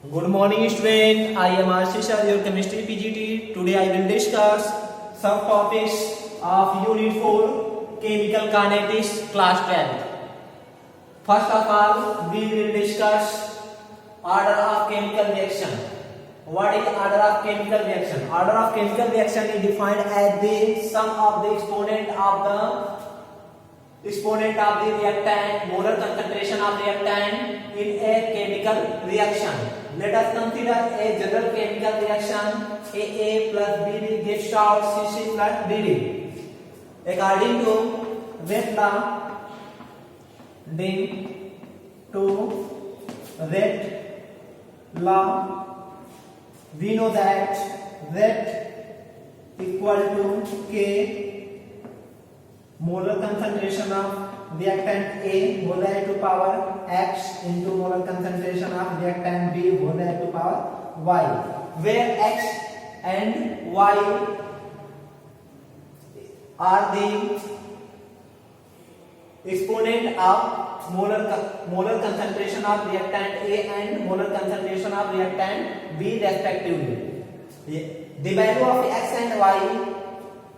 Good morning, student. I am Ashish, your chemistry PGT. Today I will discuss some topics of Unit 4, Chemical Kinetics, Class 12. First of all, we will discuss order of chemical reaction. What is order of chemical reaction? Order of chemical reaction is defined as the sum of the exponent of the reactant, molar concentration of reactant in a chemical reaction. Let us consider a general chemical reaction. AA plus BB gives out CC plus BD. According to Wet law, we know that Z equal to K molar concentration of reactant A whole raised to power X into molar concentration of reactant B whole raised to power Y, where X and Y are the exponent of molar concentration of reactant A and molar concentration of reactant B respectively. The value of X and Y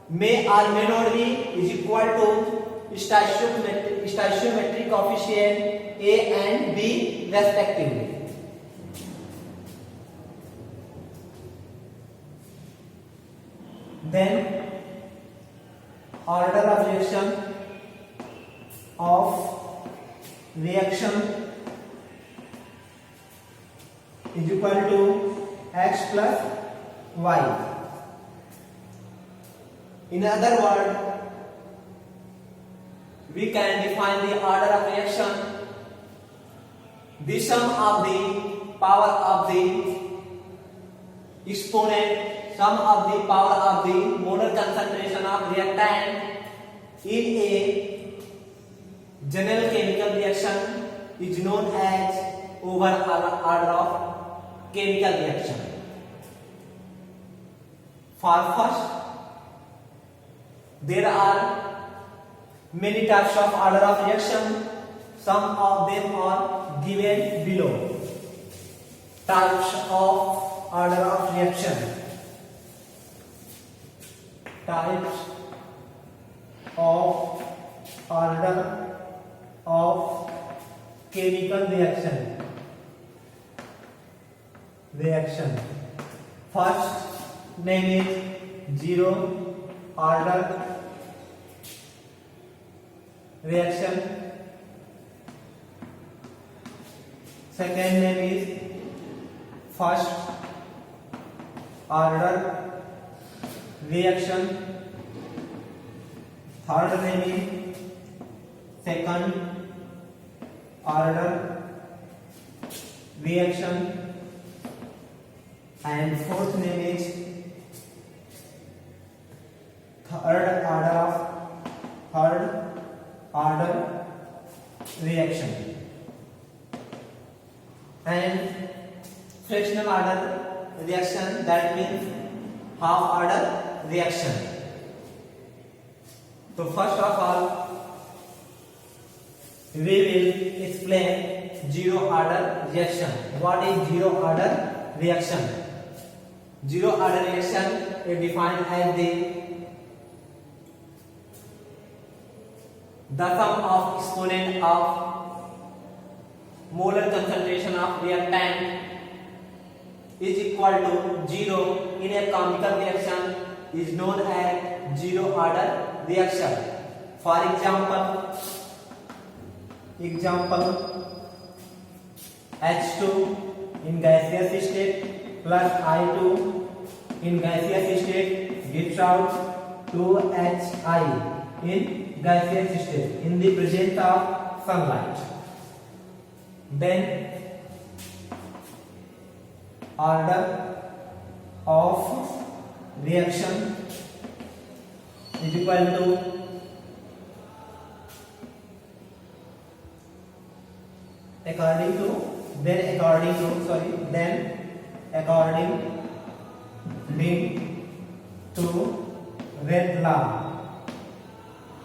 may or may not be is equal to stoichiometric coefficient A and B respectively. Then order of reaction is equal to X plus Y. In other words, we can define the order of reaction, the sum of the power of the exponent, sum of the power of the molar concentration of reactant in a general chemical reaction is known as overall order of chemical reaction. For first, there are many types of order of reaction. Some of them are given below. Types of order of reaction. Types of order of chemical reaction. First name is zero order reaction. Second name is first order reaction. Third name is second order reaction. And fourth name is third order reaction. And fractional order reaction, that means half order reaction. So first of all, we will explain zero order reaction. What is zero order reaction? Zero order reaction is defined as the sum of exponent of molar concentration of reactant is equal to 0 in a chemical reaction is known as zero order reaction. For example H2 in gaseous state plus I2 in gaseous state gives out 2HI in gaseous state in the presence of sunlight. Then order of reaction is equal to according to Red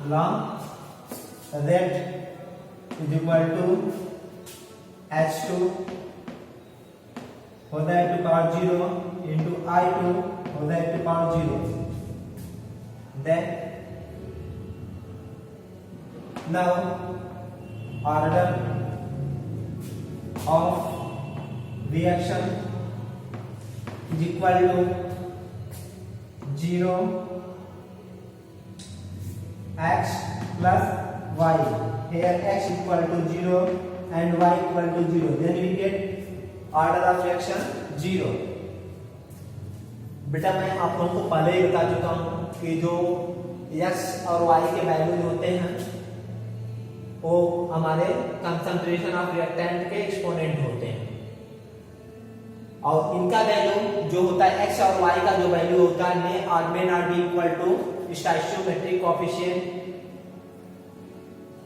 law, Z is equal to H2 whole raised to power 0 into I2 whole raised to power 0. Then now order of reaction is equal to 0 x plus y. Here x equal to 0 and y equal to 0. Then we get order of reaction 0. बेटा मैं आप लोगों को पहले ही बता चुका हूं कि जो x और y के वैल्यू होते हैं वो हमारे कंसंट्रेशन ऑफ रिएक्टेंट के एक्सपोनेंट होते हैं, और इनका वैल्यू जो होता है x और y का जो वैल्यू होता है मे और may not be equal to stoichiometric coefficient.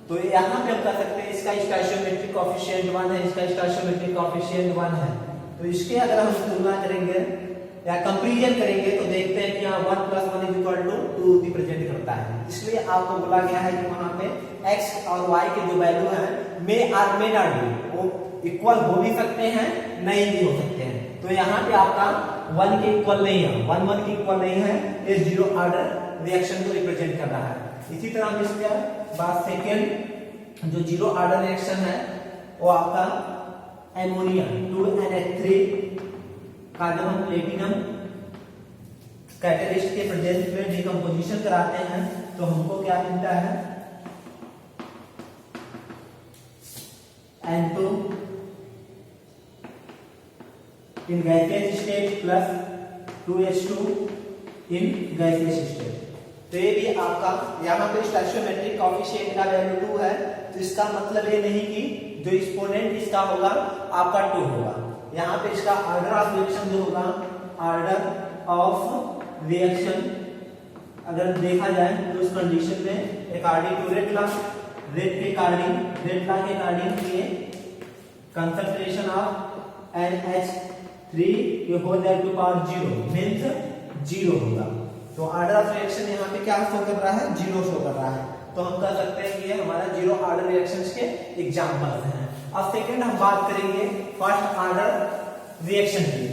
तो यहां पे हम कर सकते हैं इसका स्टोइचियोमेट्रिक कोएफिशिएंट 1 है, इसका स्टोइचियोमेट्रिक कोएफिशिएंट 1 है। तो इसके अगर हम तुलना करेंगे या कंपैरिजन करेंगे तो देखते हैं कि यहाँ 1 + 1 = 2 रिप्रेजेंट करता है। इसलिए आपको बोला गया है कि वहां पे x और y के जो वैल्यू है मे और मे नॉट बी वो इक्वल हो भी सकते हैं, नहीं भी हो सकते हैं। तो यहाँ पे आपका 1 के इक्वल नहीं है, 1 1 के इक्वल नहीं है, ये जीरो ऑर्डर रिएक्शन को रिप्रेजेंट कर रहा है। इसी तरह हम इसके बाद सेकेंड जो जीरो ऑर्डर रिएक्शन है वो आपका एमोनिया 2NH3 का जब हम प्लेटिनम कैटलिस्ट के प्रेजेंस में डिकम्पोजिशन कराते हैं तो हमको क्या मिलता है N2 in gaseous state plus 2H2 in gaseous state। तो ये भी आपका यहाँ पे स्टोइचियोमेट्रिक कोएफिशिएंट का वैल्यू 2 है, तो इसका मतलब ये नहीं कि जो एक्सपोनेंट इसका होगा आपका 2 होगा। यहाँ पे इसका ऑर्डर ऑफ रिएक्शन जो होगा, ऑर्डर ऑफ रिएक्शन अगर देखा जाए तो उस कंडीशन में अकॉर्डिंग टू रेट लॉ के अकॉर्डिंग ये कंसंट्रेशन ऑफ NH3 के whole raise to power 0 means 0 होगा। तो ऑर्डर ऑफ रिएक्शन यहाँ पे क्या शो कर रहा है, 0 शो कर रहा है। तो हम कह सकते हैं कि ये हमारा जीरो ऑर्डर रिएक्शंस के एग्जांपल्स हैं। अब सेकंड हम बात करेंगे फर्स्ट ऑर्डर रिएक्शन की।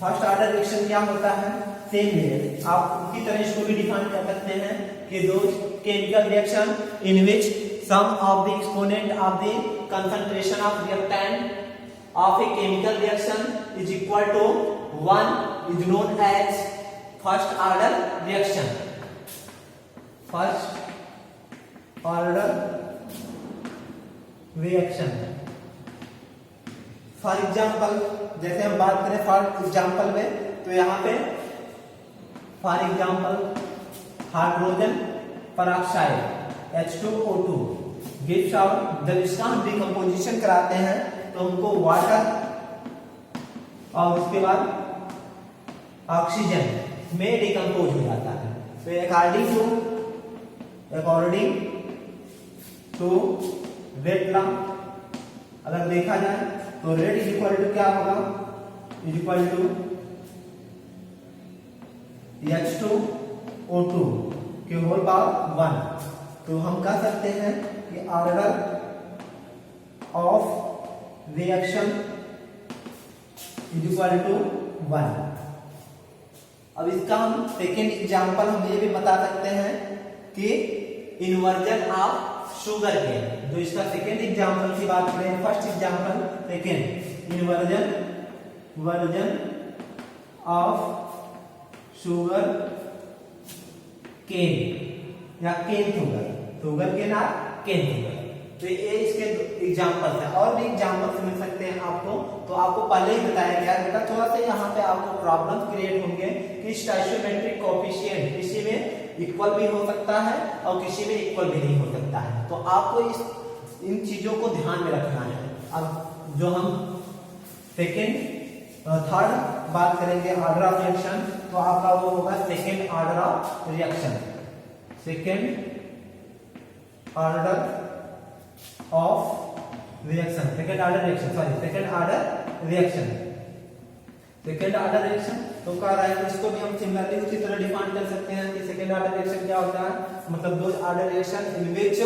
फर्स्ट ऑर्डर रिएक्शन क्या होता है, सेम है, आप इसी तरह इसको भी डिफाइन कर सकते हैं कि those chemical reaction in which sum of the exponent of the concentration of reactant of a chemical reaction is equal to 1 is known as first order reaction। first order reaction for example जैसे हम बात करें for example में, तो यहाँ पे for example hydrogen peroxide H2O2 gives out, जब इसका हम डिकम्पोजिशन कराते हैं तो हमको वाटर और उसके बाद ऑक्सीजन में डिकम्पोज हो जाता है। तो अकॉर्डिंग टू रेट लॉ अगर देखा जाए तो रेट इज इक्वल टू क्या होगा, इज इक्वल टू H2O2 के होल पावर 1। तो हम कह सकते हैं कि order of reaction is equal to 1। अब इसका हम सेकेंड एग्जांपल हम ये भी बता सकते हैं कि इन्वर्जन ऑफ शुगर के, जो इसका सेकेंड एग्जांपल की बात करें, first example second inversion of sugar cane या केन शुगर केन और केन शुगर। तो ये इसके एग्जांपल है, और भी एग्जांपल मिल सकते हैं आपको। तो आपको पहले ही बताया गया बेटा, थोड़ा सा यहाँ पे आपको प्रॉब्लम क्रिएट होंगे कि स्टोइचियोमेट्रिक कोएफिशिएंट किसी में इक्वल भी हो सकता है और किसी में इक्वल भी नहीं हो सकता है। तो आपको इन चीजों को ध्यान में रखना है। अब जो हम सेकेंड थर्ड बात करेंगे ऑर्डर ऑफ रिएक्शन, तो आपका वो होगा second order of reaction. Second order of reaction, second order reaction तो कह रहा है कि इसको भी हम सिमिलरली उसी तरह डिफाइन कर सकते हैं कि सेकेंड ऑर्डर रिएक्शन क्या होता है, मतलब दो order reaction in which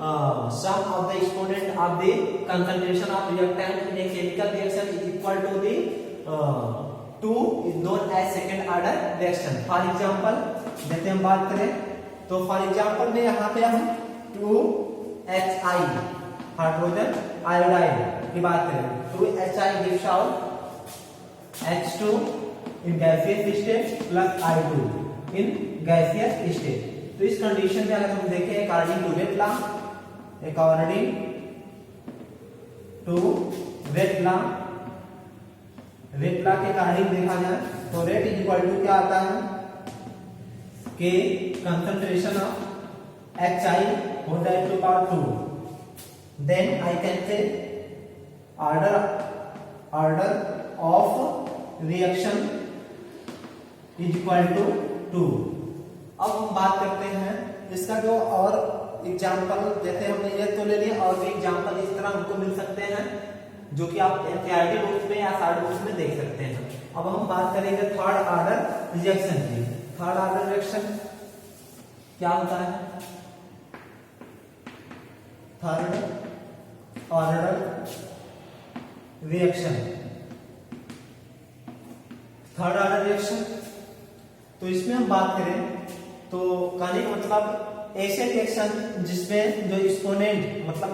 sum of the exponent of the concentration of reactant in a chemical reaction is equal to the two is known as second order reaction. For example जैसे हम बात करें तो फॉर एग्जांपल में यहाँ पे हम 2HI hydrogen iodide की बात करें, 2HI gives out H2 in gaseous state plus I2 in gaseous state। तो इस कंडीशन में अगर हम देखें according to weight law, according to weight law के अकॉर्डिंग देखा जाए तो रेट इज इक्वल टू क्या आता है के concentration of HI whole that to power 2, then I can say order of reaction is equal to 2। अब हम बात करते हैं इसका जो और एग्जांपल, जैसे हमने ये तो ले लिया और भी एग्जांपल इस तरह हमको मिल सकते हैं जो कि आप एनसीईआरटी बुक्स में या शॉर्ट बुक्स में देख सकते हैं। अब हम बात करेंगे थर्ड ऑर्डर रिएक्शन की। थर्ड ऑर्डर रिएक्शन क्या होता है? Third order reaction, third order reaction तो इसमें हम बात करें तो कहने का मतलब ऐसे रिएक्शन जिसमें जो एक्सपोनेंट मतलब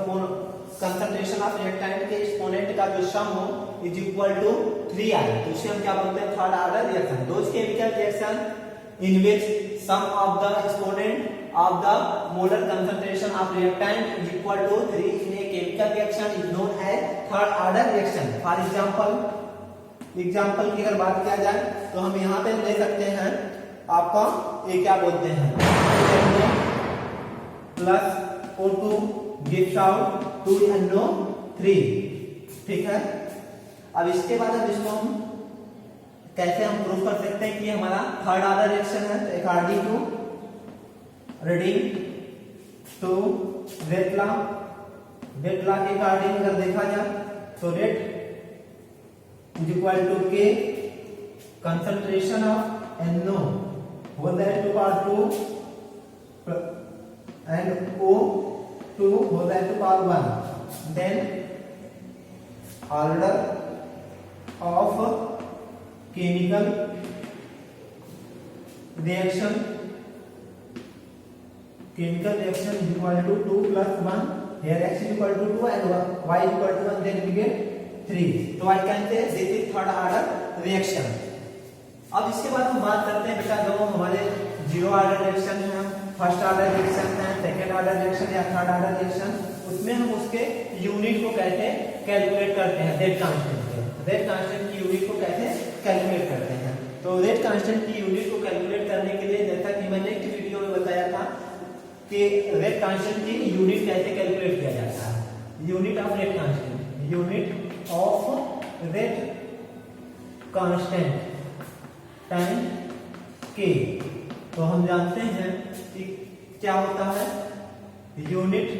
कंसंट्रेशन ऑफ रिएक्टेंट के एक्सपोनेंट का जो सम हो इज इक्वल टू 3i, तो इसे हम क्या बोलते हैं? Third order reaction. Those chemical reaction in which sum of the exponent of the molar concentration of reactant is equal to 3 in a chemical reaction is known as third order reaction. For example की अगर बात किया जाए तो हम यहाँ पे ले सकते हैं आपका ये क्या बोलते हैं plus O2 gives out 2NO3, ठीक है। अब इसके बाद अब इसको हम कैसे हम प्रूव कर सकते हैं कि हमारा थर्ड ऑर्डर रिएक्शन है? अकॉर्डिंग टू वेट लॉ के अकॉर्डिंग अगर देखा जाए तो rate is equal to K concentration of NO whole that to power 2 and O2 whole that to power 1, then order of chemical reaction is equal to 2 plus 1, here x is equal to 2 and y is equal to 1, then we get 3। तो आई can से this is third order reaction. अब इसके बाद हम बात करते हैं बेटा जो हमारे जीरो ऑर्डर रिएक्शन है, फर्स्ट ऑर्डर रिएक्शन है, सेकेंड ऑर्डर रिएक्शन या थर्ड ऑर्डर रिएक्शन, उसमें हम उसके यूनिट को कैसे कैलकुलेट करते हैं? रेट कांस्टेंट की यूनिट को कैसे कैलकुलेट करते हैं? तो रेट कांस्टेंट की यूनिट को कैलकुलेट करने के लिए जैसा कि मैंने एक वीडियो में बताया था कि रेट कांस्टेंट की यूनिट कैसे कैलकुलेट किया जाता है। Unit of rate constant, unit of rate constant time के, तो हम जानते हैं कि क्या होता है? Unit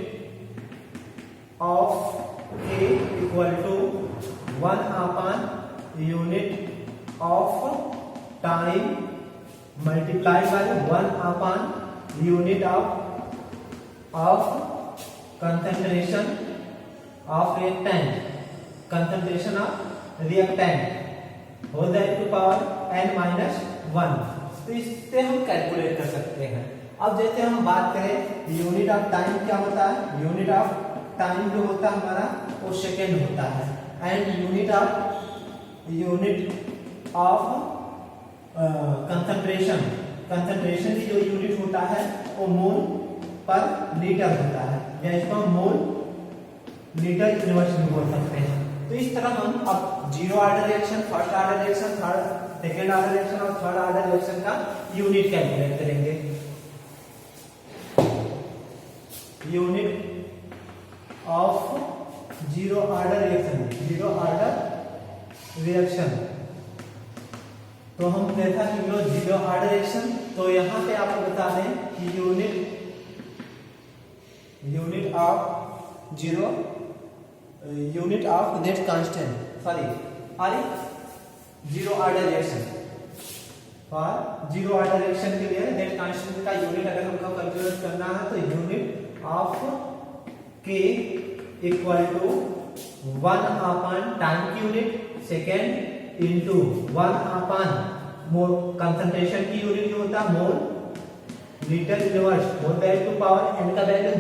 of K equal to 1/, unit of time multiply by 1/, unit of concentration of reactant, concentration of reactant whole that to power n-1। तो इससे हम कैलकुलेट कर सकते हैं। अब जैसे हम बात करें यूनिट ऑफ टाइम क्या होता है? यूनिट ऑफ टाइम जो होता है हमारा वो सेकेंड होता है, एंड यूनिट ऑफ कंसंट्रेशन की जो यूनिट होता है वो मोल पर लीटर होता है, या इसको मोल लीटर यूनिवर्स में बोल सकते हैं। तो इस तरह हम अब zero order reaction, first order reaction, second order reaction और थर्ड ऑर्डर रिएक्शन का यूनिट कैलकुलेट करेंगे। Unit of zero order reaction तो हम देखा कि जीरो ऑर्डर रिएक्शन, तो यहाँ पे आपको बता दें कि unit of zero unit of rate constant zero order reaction, for zero order reaction के लिए रेट कांस्टेंट का यूनिट अगर हमको कैलकुलेट करना है तो unit of K equal to 1/टाइम की unit, second into 1 upon mole, concentration की यूनिट जो होता है mole litre inverse whole value to power n का वैल्यू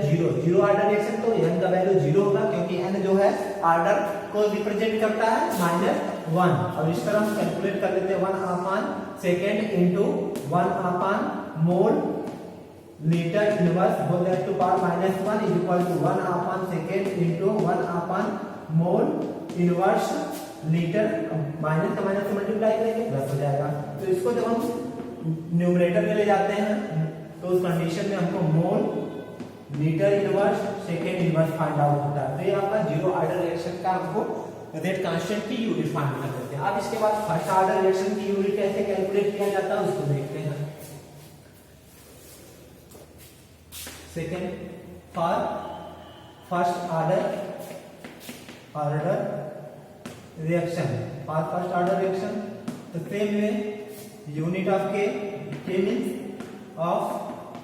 0 ऑर्डर रिएक्शन, तो n का वैल्यू 0 होगा क्योंकि n जो है ऑर्डर को रिप्रेजेंट करता है -1। और इस तरह हम कैलकुलेट कर लेते हैं 1 upon second into 1 upon mole litre inverse whole value to power -1 is equal to 1 upon second into 1 upon mol inverse litre, minus का माइनस से मल्टीप्लाई करेंगे प्लस हो जाएगा। तो इसको जब हम न्यूमरेटर में ले जाते हैं तो उस कंडीशन में हमको मोल litre inverse second inverse find out होता है। तो ये आपका जीरो ऑर्डर रिएक्शन का हमको रेट कांस्टेंट की यूनिट फाइंड कर देते हैं। अब इसके बाद फर्स्ट ऑर्डर रिएक्शन की यूनिट कैसे कैलकुलेट किया जाता है उसको देखते हैं। Second for first order reaction, for first order reaction तो same way unit of k means of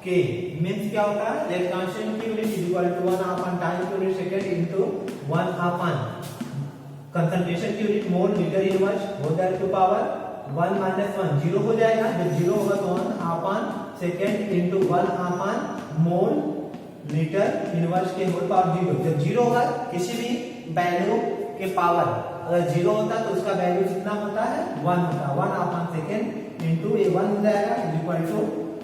k means क्या होता है रेट कांस्टेंट की unit is equal to 1 upon time unit second into 1 upon concentration की unit mol litre inverse whole that to power 1 - 1 0 हो जाएगा। जब 0 होगा तो 1 अपन सेकंड इनटू 1 अपन मोल लीटर इनवर्स के होल पावर 0। जब 0 होगा किसी भी वैल्यू के पावर अगर 0 होता है तो उसका वैल्यू कितना होता है 1 होता है। 1 अपन सेकंड इनटू ये 1 हो जाएगा is equal to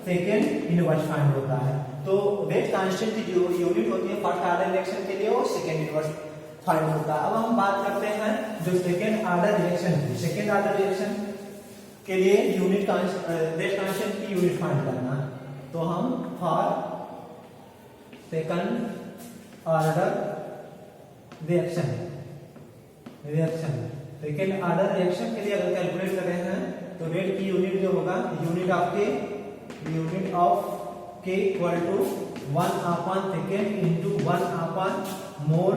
second inverse find होता है। तो रेट कांस्टेंट की जो यूनिट होती है फर्स्ट ऑर्डर रिएक्शन के लिए वो सेकेंड इनवर्स फाइंड होता है। अब हम बात करते हैं जो सेकेंड ऑर्डर रिएक्शन की। सेकेंड ऑर्डर रिएक्शन के लिए यूनिट रेट कांस्टेंट की यूनिट फाइंड करना है तो हम for second order reaction second order reaction के लिए अगर कैलकुलेट कर रहे हैं तो रेट की यूनिट जो होगा unit of K equal to 1 upon second into 1 upon mole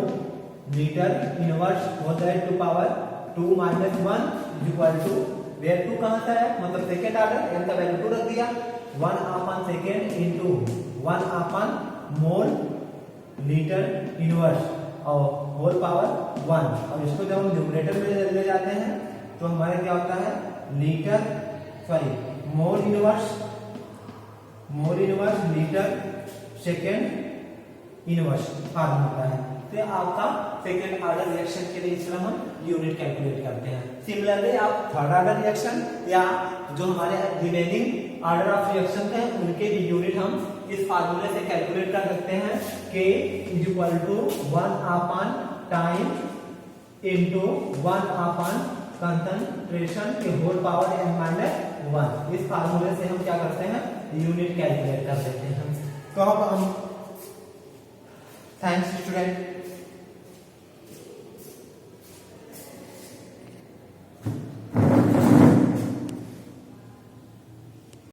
litre inverse whole that to power 2 - 1 equal to where 2 कहां से है मतलब सेकेंड ऑर्डर n का वैल्यू 2 रख दिया 1 अपन सेकेंड इंटू 1 अपन मोल लीटर इनवर्स और होल पावर 1। और इसको जब हम न्यूमरेटर में ले जाते हैं तो हमारे क्या होता है मोल inverse litre second inverse form होता है। तो आपका सेकेंड ऑर्डर रिएक्शन के लिए इस तरह हम यूनिट कैलकुलेट करते हैं। सिमिलरली आप थर्ड ऑर्डर रिएक्शन या जो हमारे रिमेनिंग ऑर्डर ऑफ रिएक्शन है उनके भी यूनिट हम इस फार्मूले से कैलकुलेट कर सकते हैं के is equal to 1 upon time into 1 upon concentration के होल पावर n - 1। इस फार्मूले से हम क्या करते हैं यूनिट कैलकुलेट कर लेते हैं। तो अब हम थैंक्स स्टूडेंट।